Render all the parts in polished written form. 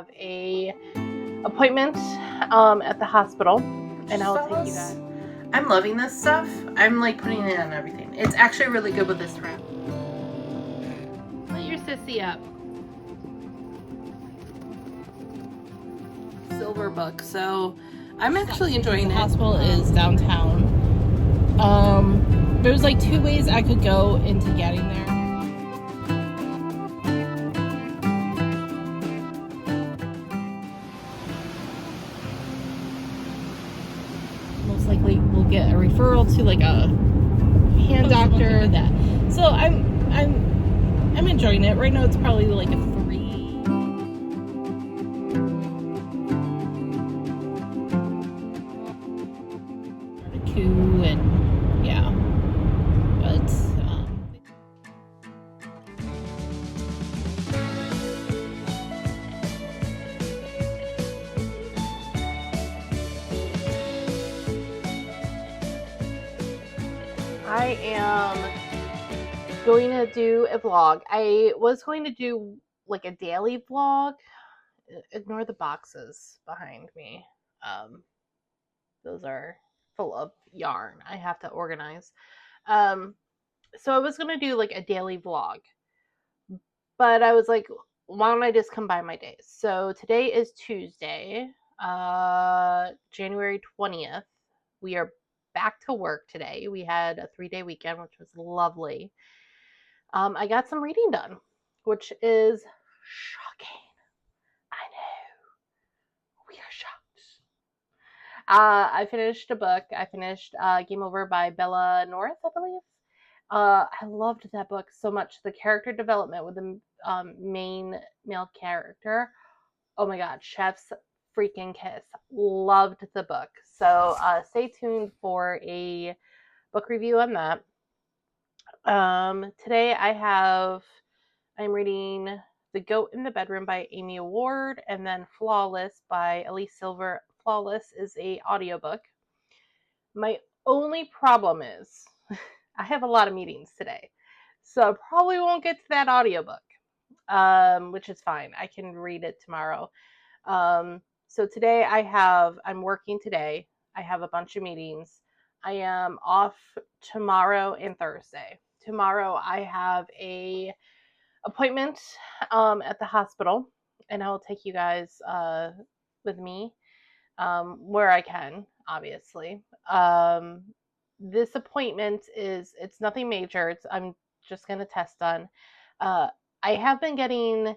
have a appointment at the hospital, and I'll take you guys. I'm loving this stuff. I'm like putting it on everything. It's actually really good with this wrap. Let your sissy up. Silver book. So I'm actually enjoying it. The hospital is downtown. There's like 2 ways I could go into getting there. Most likely we'll get a referral to like a hand doctor. So I'm enjoying it. Right now it's probably like a 3. And yeah, but I am going to do a vlog. I was going to do like a daily vlog. Ignore the boxes behind me. Those are full of yarn. I have to organize. So I was going to do like a daily vlog, but I was like, why don't I just combine my days? So today is Tuesday, January 20th. We are back to work today. We had a 3-day weekend, which was lovely. I got some reading done, which is shocking. I know. We are shocked. I finished a book. I finished Game Over by Bella North, I believe. I loved that book so much. The character development with the main male character. Oh my god, chef's freaking kiss. Loved the book. So stay tuned for a book review on that. Today I'm reading The Goat in the Bedroom by Amy Ward, and then Flawless by Elise Silver. Flawless is a audiobook. My only problem is I have a lot of meetings today, so I probably won't get to that audiobook, which is fine. I can read it tomorrow. So today I'm working today. I have a bunch of meetings. I am off tomorrow and Thursday. Tomorrow I have a appointment at the hospital, and I will take you guys with me where I can, obviously. This appointment it's nothing major. I'm just gonna test on. Uh, I have been getting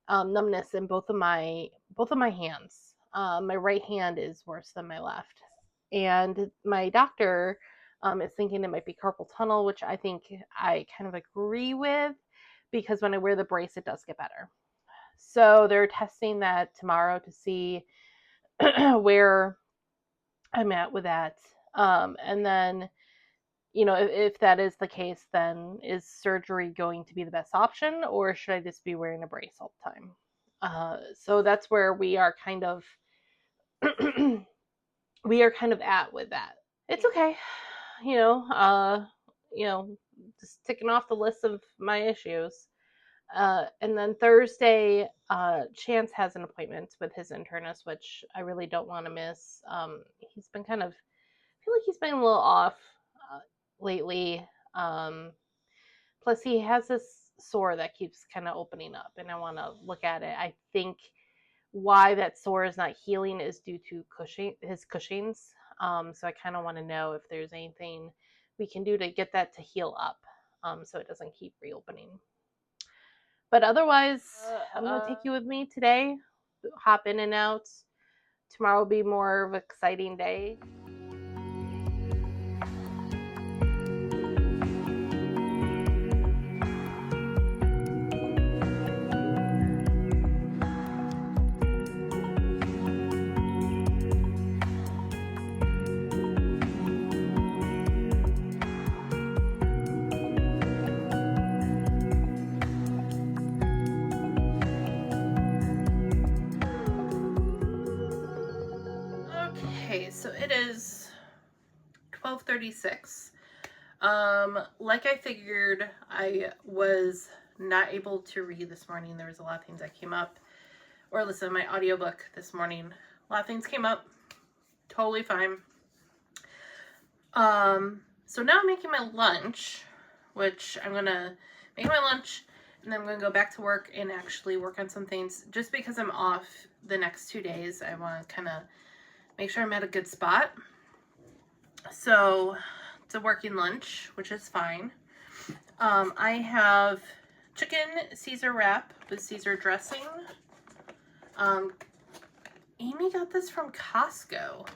numbness in both of my hands. My right hand is worse than my left, and my doctor is thinking it might be carpal tunnel, which I think I kind of agree with because when I wear the brace, it does get better. So they're testing that tomorrow to see where I'm at with that. And then, if that is the case, then is surgery going to be the best option, or should I just be wearing a brace all the time? So that's where we are kind of at with that. It's okay, you know. Just ticking off the list of my issues. And then Thursday, Chance has an appointment with his internist, which I really don't want to miss. He's been I feel like he's been a little off lately. Plus, he has this sore that keeps kind of opening up, and I want to look at it. I think why that sore is not healing is due to his Cushing's. So I kind of want to know if there's anything we can do to get that to heal up, so it doesn't keep reopening. But otherwise, I'm going to take you with me today, hop in and out. Tomorrow will be more of an exciting day. Okay, so it is 12:36. Like I figured, I was not able to read this morning. There was a lot of things that came up or listen to my audiobook this morning. A lot of things came up. Totally fine. So now I'm making my lunch, which I'm gonna make my lunch, and then I'm gonna go back to work and actually work on some things. Just because I'm off the next 2 days, I want to kind of make sure I'm at a good spot. So it's a working lunch, which is fine. I have chicken Caesar wrap with Caesar dressing. Amy got this from Costco,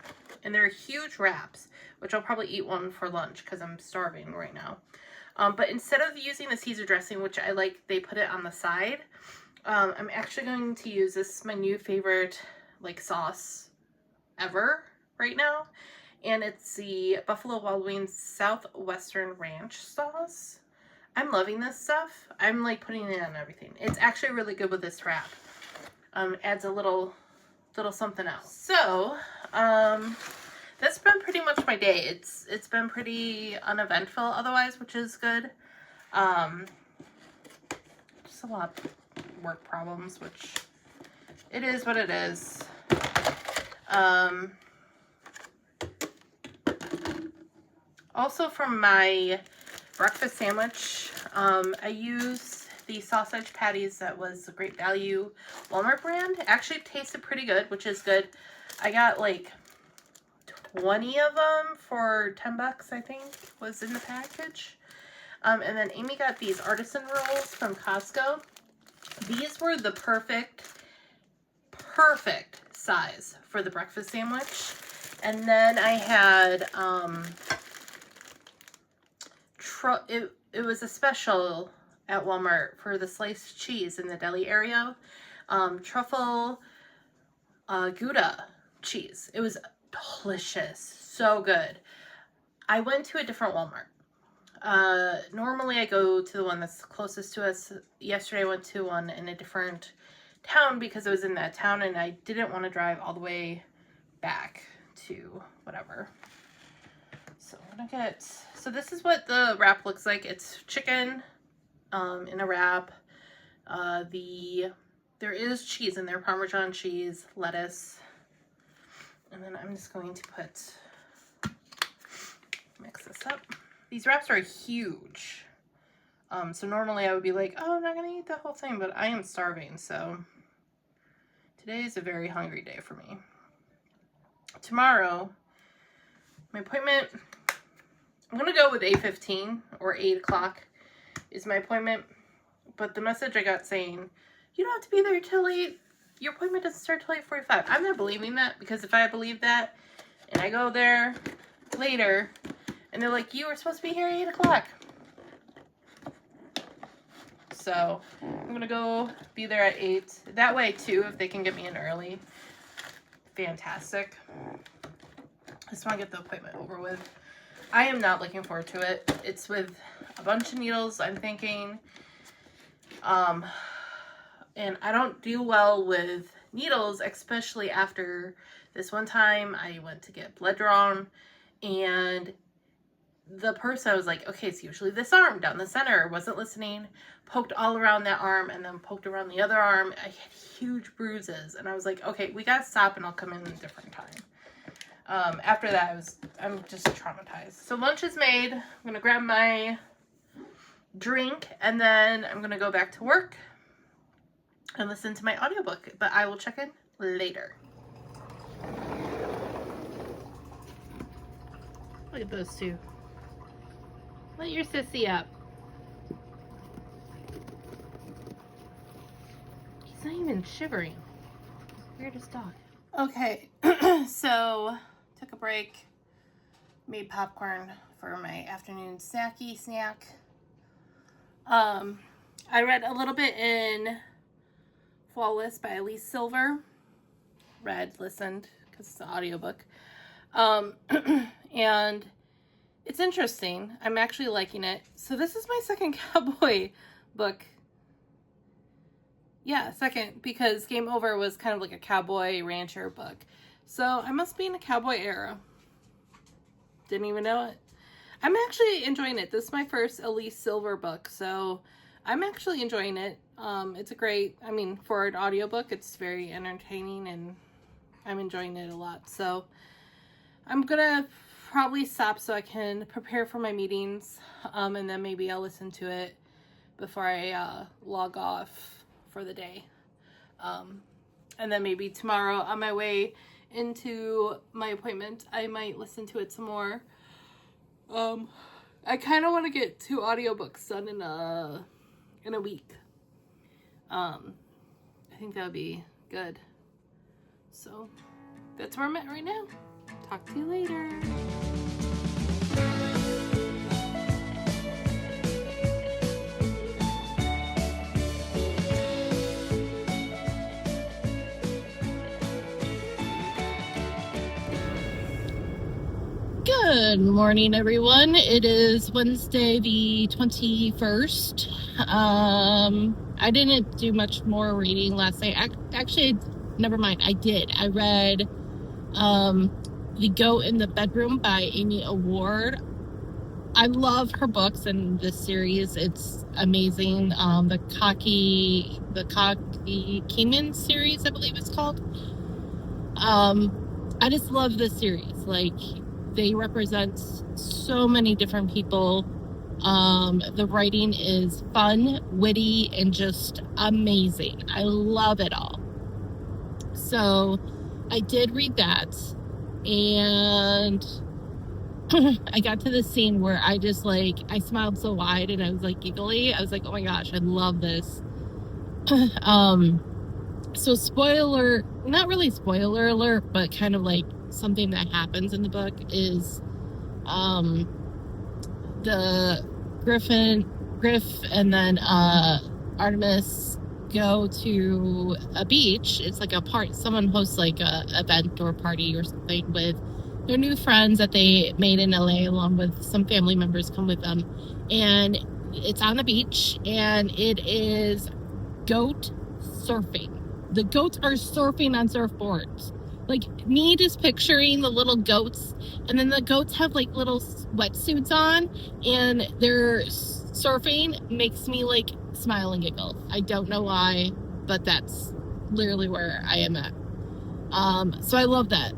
and they're huge wraps, which I'll probably eat one for lunch because I'm starving right now. But instead of using the Caesar dressing, which I like, they put it on the side, I'm actually going to use this, my new favorite like sauce ever right now, and it's the Buffalo Wild Wings Southwestern Ranch sauce. I'm loving this stuff. I'm like putting it on everything. It's actually really good with this wrap. Adds a little something else. So, that's been pretty much my day. It's been pretty uneventful otherwise, which is good. Just a lot of work problems, which it is what it is. Also from my breakfast sandwich, I used the sausage patties that was a Great Value Walmart brand. It actually tasted pretty good, which is good. I got like 20 of them for $10, I think, was in the package. And then Amy got these artisan rolls from Costco. These were the perfect size for the breakfast sandwich. And then I had, it was a special at Walmart for the sliced cheese in the deli area. Truffle Gouda cheese. It was delicious. So good. I went to a different Walmart. Normally I go to the one that's closest to us. Yesterday I went to one in a different town because it was in that town and I didn't want to drive all the way back to whatever. So I'm gonna get, so this is what the wrap looks like. It's chicken in a wrap. There is cheese in there, Parmesan cheese, lettuce, and then I'm just going to mix this up. These wraps are huge. So normally I would be like, oh, I'm not gonna eat the whole thing, but I am starving, so today is a very hungry day for me. Tomorrow, my appointment, I'm gonna go with 8:15 or 8 o'clock is my appointment, but the message I got saying, you don't have to be there till 8, your appointment doesn't start till 8:45. I'm not believing that, because if I believe that and I go there later and they're like, you were supposed to be here at 8 o'clock. So I'm gonna go be there at 8. That way too, if they can get me in early, fantastic. I just want to get the appointment over with. I am not looking forward to it. It's with a bunch of needles, I'm thinking. And I don't do well with needles, especially after this one time I went to get blood drawn, and the person, I was like, okay, it's usually this arm down the center, wasn't listening, poked all around that arm and then poked around the other arm. I had huge bruises and I was like, okay, we gotta stop and I'll come in a different time. After that, I'm just traumatized. So lunch is made. I'm gonna grab my drink and then I'm gonna go back to work and listen to my audiobook, but I will check in later. Look at those two. Let your sissy up. He's not even shivering. Weirdest dog. Okay, so took a break, made popcorn for my afternoon snacky snack. I read a little bit in Flawless by Elise Silver. Listened, because it's an audiobook. And it's interesting. I'm actually liking it. So this is my second cowboy book. Yeah, second, because Game Over was kind of like a cowboy rancher book. So I must be in a cowboy era. Didn't even know it. I'm actually enjoying it. This is my first Elise Silver book, so I'm actually enjoying it. It's a great, I mean, for an audiobook, it's very entertaining and I'm enjoying it a lot. So I'm gonna probably stop so I can prepare for my meetings, and then maybe I'll listen to it before I log off for the day. And then maybe tomorrow on my way into my appointment, I might listen to it some more. I kind of want to get 2 audiobooks done in a week. I think that would be good. So that's where I'm at right now. Talk to you later. Good morning, everyone. It is Wednesday the 21st. I didn't do much more reading last night. Actually, never mind. I did. I read The Goat in the Bedroom by Amy Award. I love her books and this series. It's amazing. The Cocky Keenan series, I believe it's called. I just love this series. Like, they represent so many different people. The writing is fun, witty, and just amazing. I love it all. So I did read that, and I got to the scene where I just I smiled so wide and I was giggly. I was like, oh my gosh, I love this. So not really spoiler alert, but kind of something that happens in the book is the Griff and then Artemis go to a beach. It's someone hosts a event or party or something with their new friends that they made in LA, along with some family members come with them, and it's on the beach, and it is goat surfing. The goats are surfing on surfboards. Me just picturing the little goats, and then the goats have little wetsuits on and they're surfing makes me smile and giggle. I don't know why, but that's literally where I am at. So I love that.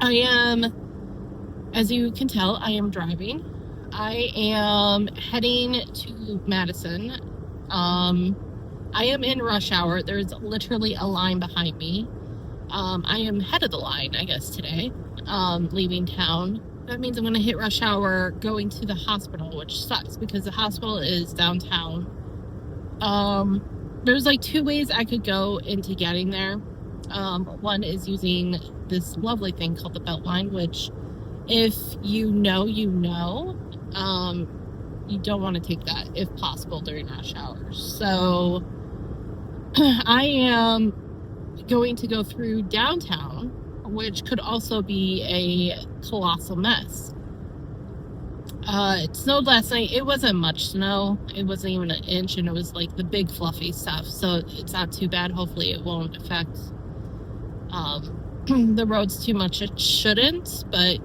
I am, as you can tell, I am driving. I am heading to Madison. I am in rush hour. There's literally a line behind me. I am head of the line, I guess, today, leaving town. That means I'm going to hit rush hour going to the hospital, which sucks because the hospital is downtown. There's 2 ways I could go into getting there. One is using this lovely thing called the Beltline, which if you know, you don't want to take that if possible during rush hours. So I am going to go through downtown, which could also be a colossal mess. It snowed last night. It wasn't much snow. It wasn't even an inch, and it was the big fluffy stuff. So it's not too bad. Hopefully it won't affect the roads too much. It shouldn't, but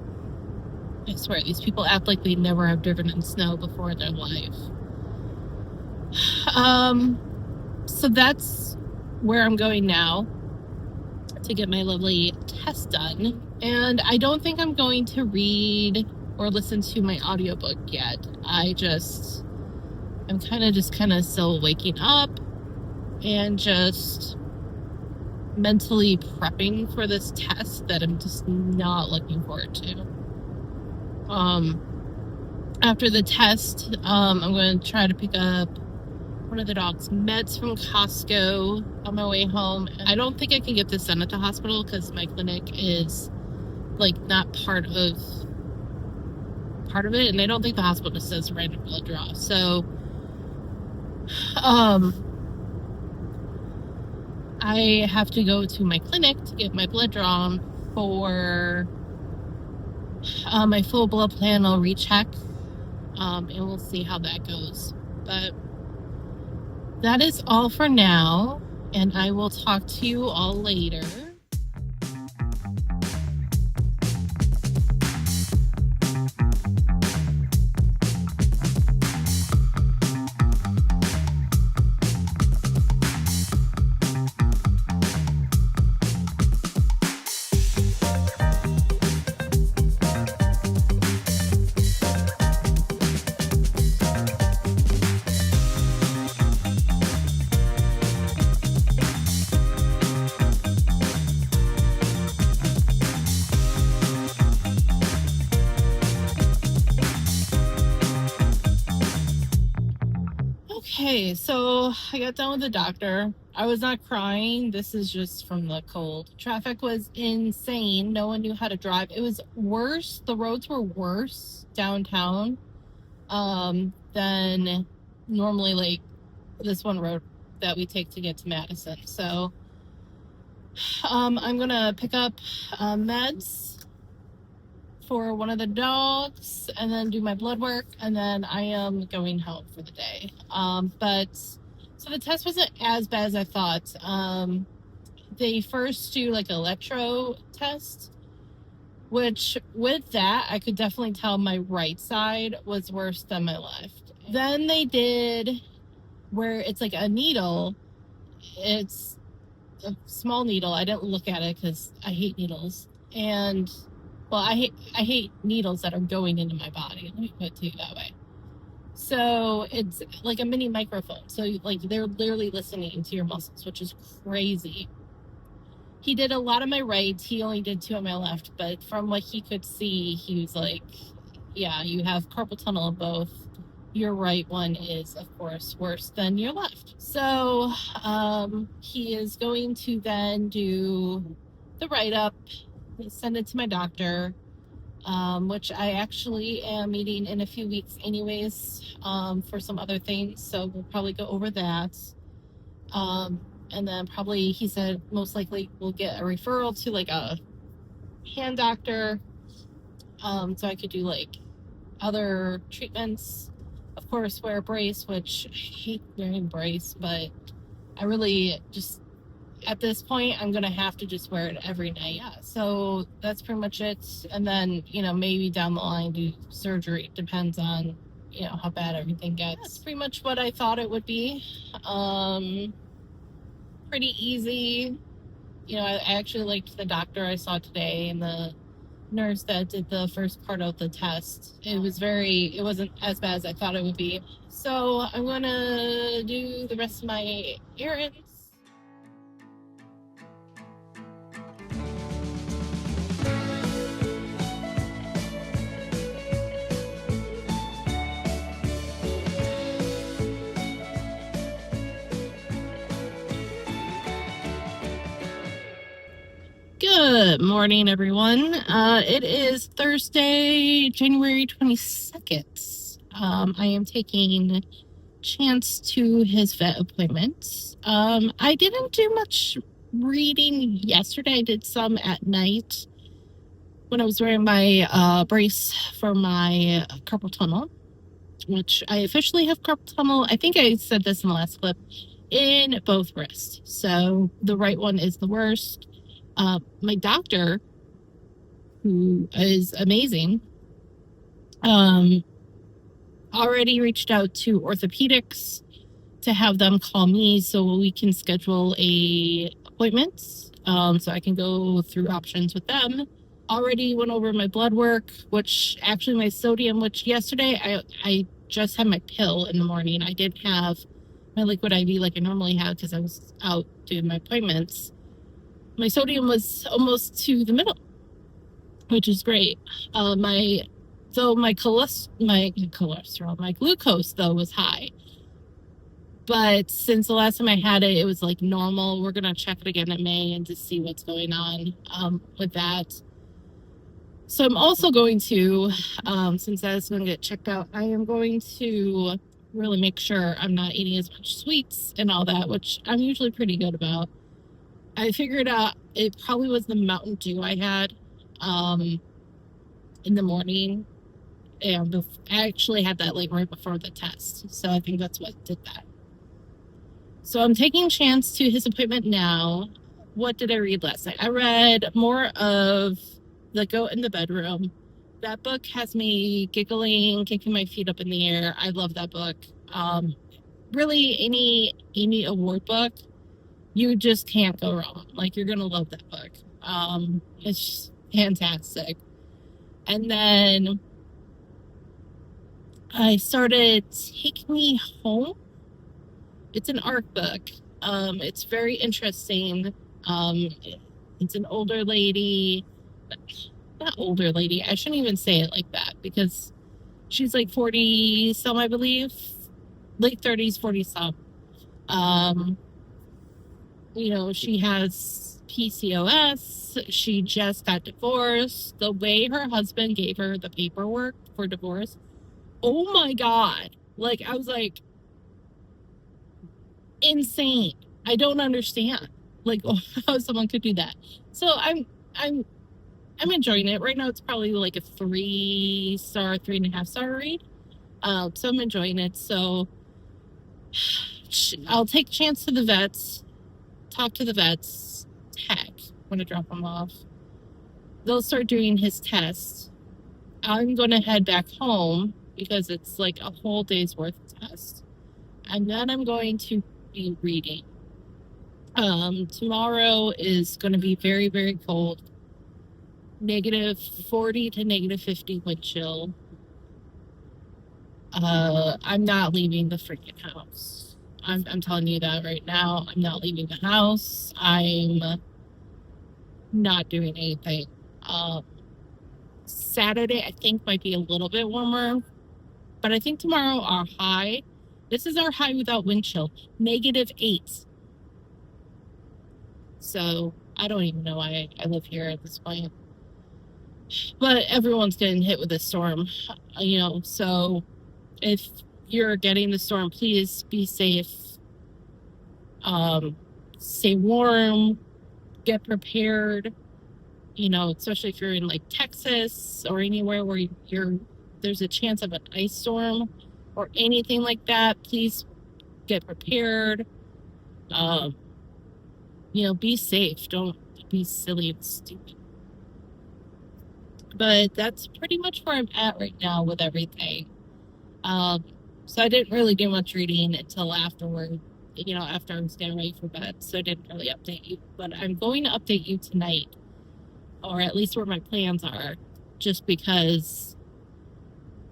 I swear, these people act like they never have driven in snow before in their life. So that's where I'm going now to get my lovely test done. And I don't think I'm going to read or listen to my audiobook yet. I'm kind of still waking up and just mentally prepping for this test that I'm just not looking forward to. After the test, I'm going to try to pick up one of the dog's meds from Costco on my way home. I don't think I can get this done at the hospital because my clinic is not part of it, and I don't think the hospital just does random blood draw. So I have to go to my clinic to get my blood drawn for my full blood panel recheck, and we'll see how that goes. But that is all for now, and I will talk to you all later. Okay, so I got done with the doctor. I was not crying. This is just from the cold. Traffic was insane. No one knew how to drive. It was worse. The roads were worse downtown than normally, like this one road that we take to get to Madison. So I'm gonna pick up meds for one of the dogs and then do my blood work, and then I am going home for the day. But so the test wasn't as bad as I thought. They first do like electro test, which with that I could definitely tell my right side was worse than my left. Then they did where it's like a needle. It's a small needle. I didn't look at it because I hate needles. And well, I hate needles that are going into my body. Let me put it to you that way. So it's like a mini microphone. So like they're literally listening to your muscles, which is crazy. He did a lot on my right. He only did 2 on my left. But from what he could see, he was like, yeah, you have carpal tunnel in both. Your right one is, of course, worse than your left. So he is going to then do the write-up, send it to my doctor, which I actually am meeting in a few weeks anyways for some other things. So we'll probably go over that. And then probably, he said, most likely we'll get a referral to like a hand doctor. So I could do like other treatments. Of course, wear a brace, which I hate wearing brace, but I really just, at this point, I'm going to have to just wear it every night. Yeah, so that's pretty much it. And then, maybe down the line do surgery. Depends on, how bad everything gets. That's pretty much what I thought it would be. Pretty easy. I actually liked the doctor I saw today and the nurse that did the first part of the test. It wasn't as bad as I thought it would be. So I'm gonna do the rest of my errands. Good morning, everyone. It is Thursday, January 22nd. I am taking Chance to his vet appointment. I didn't do much reading yesterday. I did some at night when I was wearing my brace for my carpal tunnel, which I officially have carpal tunnel. I think I said this in the last clip, in both wrists. So the right one is the worst. My doctor, who is amazing, already reached out to orthopedics to have them call me so we can schedule a appointment, so I can go through options with them. Already went over my blood work, which actually my sodium, which yesterday I just had my pill in the morning. I didn't have my liquid IV like I normally have because I was out doing my appointments. My sodium was almost to the middle, which is great. My glucose though was high. But since the last time I had it, it was like normal. We're gonna check it again in May and to see what's going on with that. So I'm also going to, since that's going to get checked out, I am going to really make sure I'm not eating as much sweets and all that, which I'm usually pretty good about. I figured out it probably was the Mountain Dew I had in the morning. And I actually had that like right before the test. So I think that's what did that. So I'm taking Chance to his appointment now. What did I read last night? I read more of The Goat in the Bedroom. That book has me giggling, kicking my feet up in the air. I love that book. Really, any Amy Award book, you just can't go wrong. Like, you're gonna love that book. It's just fantastic. And then I started Take Me Home. It's an art book. It's very interesting. It's an older lady, not older lady. I shouldn't even say it like that because she's like 40 some, I believe, late 30s, 40 some. She has PCOS. She just got divorced. The way her husband gave her the paperwork for divorce, oh my God. Like, I was like, insane. I don't understand. Like, how someone could do that. So I'm enjoying it. Right now it's probably like a 3-star, 3.5-star read. So I'm enjoying it. So I'll take Chance to the vets, talk to the vets, heck, I'm gonna drop him off. They'll start doing his test. I'm gonna head back home because it's like a whole day's worth of tests. And then I'm going to be reading. Tomorrow is gonna be very, very cold. -40 to -50 wind chill. I'm not leaving the freaking house. I'm telling you that right now. I'm not leaving the house. I'm not doing anything. Saturday, I think, might be a little bit warmer, but I think tomorrow our high, this is our high without wind chill, -8. So I don't even know why I live here at this point. But everyone's getting hit with a storm, so if you're getting the storm, please be safe. Stay warm, get prepared, especially if you're in like Texas or anywhere where there's a chance of an ice storm or anything like that. Please get prepared. Be safe. Don't be silly and stupid. But that's pretty much where I'm at right now with everything. So I didn't really do much reading until afterward, after I was getting ready for bed. So I didn't really update you. But I'm going to update you tonight, or at least where my plans are, just because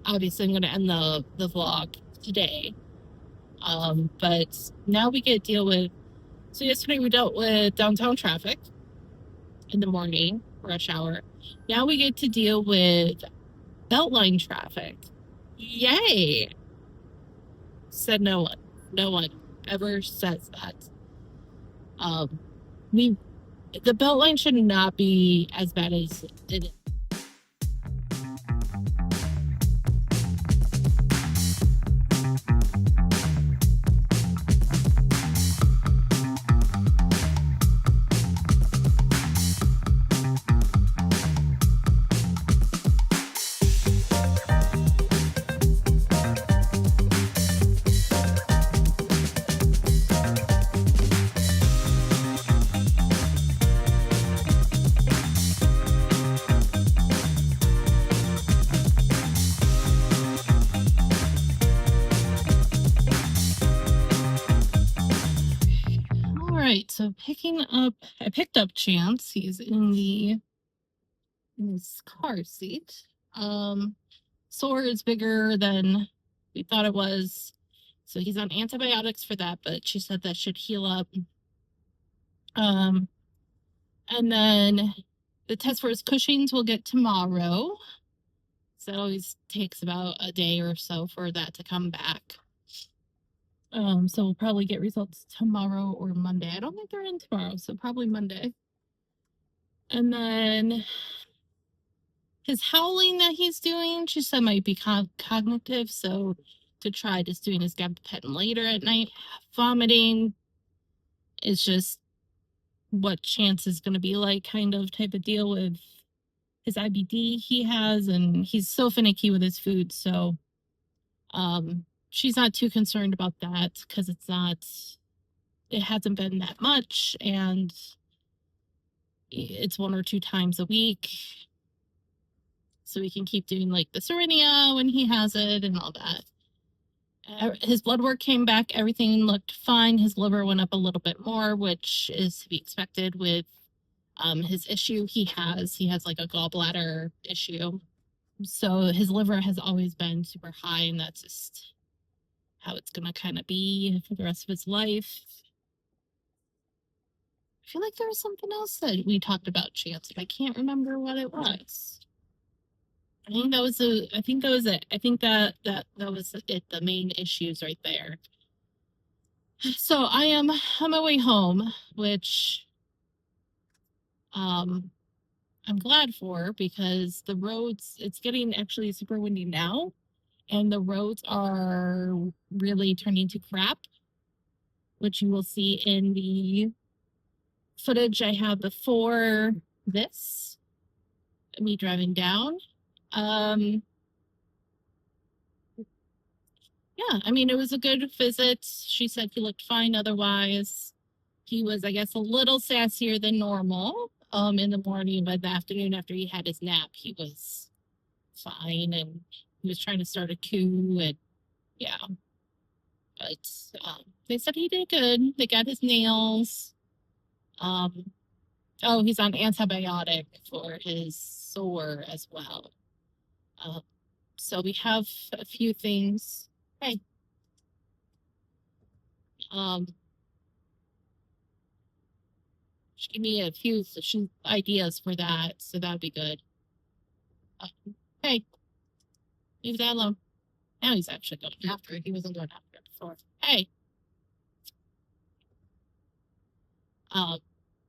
obviously I'm going to end the vlog today. But now we get to deal with, so yesterday we dealt with downtown traffic in the morning, rush hour. Now we get to deal with Beltline traffic. Yay! Said no one. No one ever says that. The Beltline should not be as bad as it is. Right, so I picked up Chance. He's in his car seat. Sore is bigger than we thought it was, so he's on antibiotics for that, but she said that should heal up. And then the test for his Cushing's we'll get tomorrow. So it always takes about a day or so for that to come back. So we'll probably get results tomorrow or Monday. I don't think they're in tomorrow, so probably Monday. And then his howling that he's doing, she said might be cognitive, so to try just doing his gabapentin later at night. Vomiting is just what Chance is going to be like, kind of type of deal with his IBD he has, and he's so finicky with his food, so she's not too concerned about that because it hasn't been that much, and it's 1 or 2 times a week, so we can keep doing like the Cerenia when he has it and all that. His blood work came back, everything looked fine. His liver went up a little bit more, which is to be expected with his issue he has like a gallbladder issue, so his liver has always been super high, and that's just how it's gonna kind of be for the rest of his life. I feel like there was something else that we talked about, Chance, but I can't remember what it was. I think that was it. I think that was it. The main issues right there. So I am on my way home, which um I'm glad for because the roads, it's getting actually super windy now, and the roads are really turning to crap, which you will see in the footage I have before this, me driving down. Um, yeah, I mean, it was a good visit. She said he looked fine otherwise. He was, I guess, a little sassier than normal in the morning, but the afternoon after he had his nap, he was fine, and he was trying to start a coup, and yeah, but they said he did good. They got his nails. Um, oh, he's on antibiotic for his sore as well. Um, so we have a few things. Hey, um, she gave me a few ideas for that, so that would be good. Hey, leave that alone. Now he's actually going after it. He wasn't going after it before. Hey, um,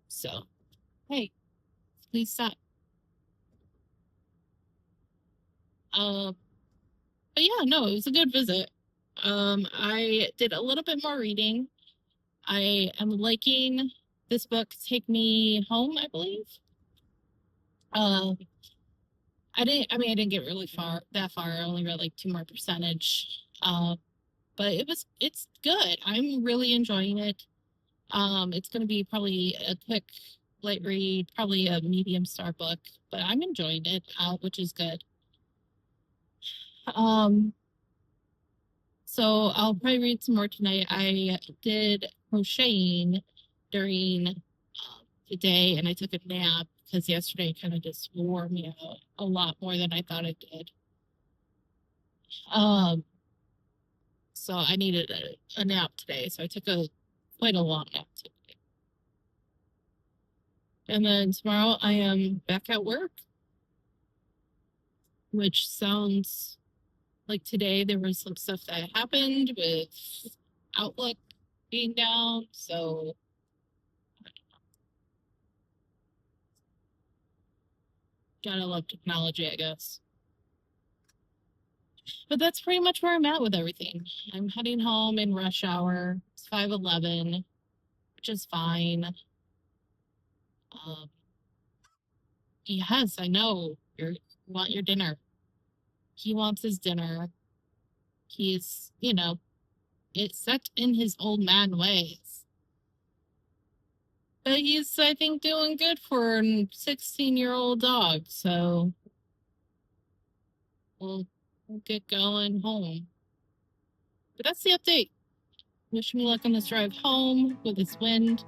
so hey, please stop. Um, but yeah, no, it was a good visit. I did a little bit more reading. I am liking this book, Take Me Home, I believe. Um, I didn't get really that far. I only read like two more percentage. But it's good. I'm really enjoying it. It's going to be probably a quick, light read, probably a medium star book, but I'm enjoying it, which is good. Um, so I'll probably read some more tonight. I did crocheting during the day, and I took a nap because yesterday kind of just wore me out a lot more than I thought it did. Um, so I needed a nap today, so I took quite a long nap today. And then tomorrow I am back at work, which sounds like today there was some stuff that happened with Outlook being down, so gotta love technology, I guess. But that's pretty much where I'm at with everything. I'm heading home in rush hour. It's 5:11, which is fine. Um, yes, I know. You want your dinner. He wants his dinner. He's, it's set in his old man ways. But he's, I think, doing good for a 16-year-old dog, so we'll get going home. But that's the update. Wish me luck on this drive home with this wind.